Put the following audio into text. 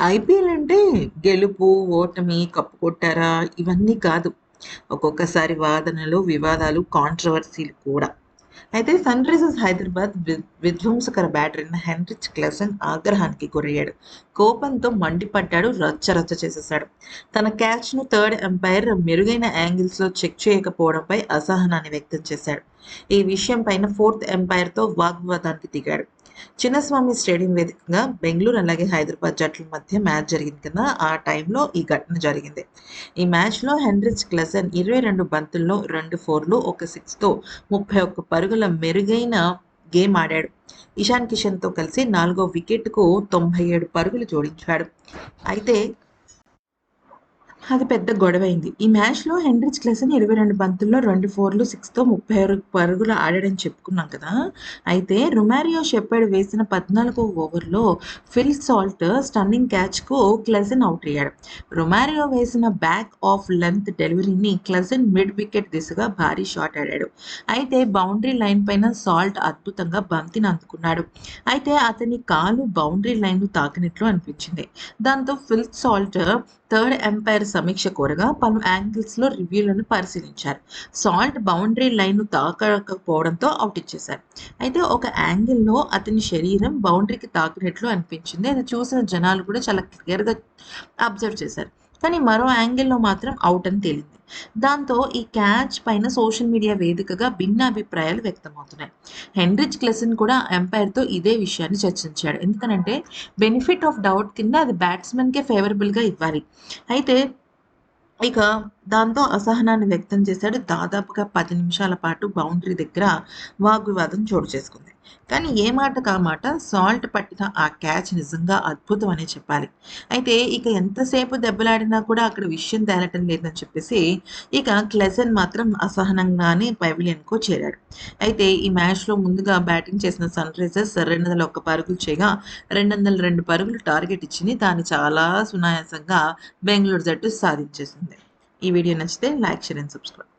IPL అంటే గెలుపు, ఓటమి, కప్పు కొట్టారా ఇవన్నీ కాదు. ఒక్కొక్కసారి వాదనలు, వివాదాలు, కాంట్రోవర్సీలు కూడా. అయితే సన్ రైజర్స్ హైదరాబాద్ విధ్వంసకర బ్యాటరీని హెన్రిచ్ క్లెసన్ ఆగ్రహానికి గురయ్యాడు. కోపంతో మండిపడ్డాడు, రచ్చరచ్చ చేసేశాడు. తన క్యాచ్ను థర్డ్ ఎంపైర్ మెరుగైన యాంగిల్స్లో చెక్ చేయకపోవడంపై అసహనాన్ని వ్యక్తం చేశాడు. ఈ విషయం పైన ఫోర్త్ ఎంపైర్తో వాగ్వివాదానికి దిగాడు. చిన్నస్వామి స్టేడియం వేదికగా బెంగళూరు అలాగే హైదరాబాద్ జట్ల మధ్య మ్యాచ్ జరిగింది కదా, ఆ టైంలో ఈ ఘటన జరిగింది. ఈ మ్యాచ్లో హెన్రిచ్ క్లెసన్ 22 బంతుల్లో 2 ఫోర్లు, 1 సిక్స్తో 31 పరుగుల మెరుగైన గేమ్ ఆడాడు. ఇషాన్ కిషన్తో కలిసి 4వ వికెట్కు 97 పరుగులు జోడించాడు. అయితే అది పెద్ద గొడవైంది. ఈ మ్యాచ్‌లో హెన్రిచ్ క్లెసన్ 22 బంతుల్లో 2 ఫోర్లు, 6తో 36 పరుగులు ఆడాడని చెప్పుకున్నాం కదా! అయితే రొమారియో షెపర్డ్ వేసిన 14వ ఓవర్‌లో Phil Salt stunning క్యాచ్‌కు Klaasen out అయ్యాడు. రొమారియో వేసిన బ్యాక్ ఆఫ్ లెంగ్త్ డెలివరీని క్లెసన్ మిడ్ వికెట్ దిశగా భారీ షాట్ ఆడాడు. అయితే బౌండరీ లైన్ పైన సాల్ట్ అద్భుతంగా బంతిని అందుకున్నాడు. అయితే అతని కాలు బౌండరీ లైన్‌ను తాకినట్లు అనిపించింది. దాంతో ఫిల్ సాల్ట్ థర్డ్ ఎంపైర్ సమీక్ష కోరగా పలు యాంగిల్స్లో రివ్యూలను పరిశీలించారు. సాల్ట్ బౌండరీ లైన్ను తాకకపోవడంతో అవుట్ ఇచ్చేశారు. అయితే ఒక యాంగిల్లో అతని శరీరం బౌండరీకి తాకినట్లు అనిపించింది. అది చూసిన జనాలు కూడా చాలా క్లియర్గా అబ్జర్వ్ చేశారు. కానీ మరో యాంగిల్లో మాత్రం అవుట్ అని తేలింది. దాంతో ఈ క్యాచ్ పైన సోషల్ మీడియా వేదికగా భిన్న అభిప్రాయాలు వ్యక్తమవుతున్నాయి. హెన్రిచ్ క్లెసన్ కూడా ఎంపైర్తో ఇదే విషయాన్ని చర్చించాడు. ఎందుకనంటే బెనిఫిట్ ఆఫ్ డౌట్ కింద అది బ్యాట్స్మెన్కే ఫేవరబుల్గా ఇవ్వాలి. అయితే ఇక దాంతో అసహనాన్ని వ్యక్తం చేశాడు. దాదాపుగా 10 నిమిషాల పాటు బౌండరీ దగ్గర వాగ్వివాదం చోటు చేసుకుంది. కానీ ఏ మాటకు ఆ మాట సాల్ట్ పట్టిన ఆ క్యాచ్ నిజంగా అద్భుతం అనే చెప్పాలి. అయితే ఇక ఎంతసేపు దెబ్బలాడినా కూడా అక్కడ విషయం తేలటం లేదని చెప్పేసి ఇక క్లెసన్ మాత్రం అసహనంగానే పెవిలియన్‌కు చేరాడు. అయితే ఈ మ్యాచ్‌లో ముందుగా బ్యాటింగ్ చేసిన సన్ రైజర్స్ 201 పరుగులు చేయగా 202 పరుగులు టార్గెట్ ఇచ్చింది. దాన్ని చాలా సునాయాసంగా బెంగళూరు జట్టు సాధించేసింది. ఈ వీడియో నచ్చితే లైక్, షేర్ అండ్ సబ్స్క్రైబ్.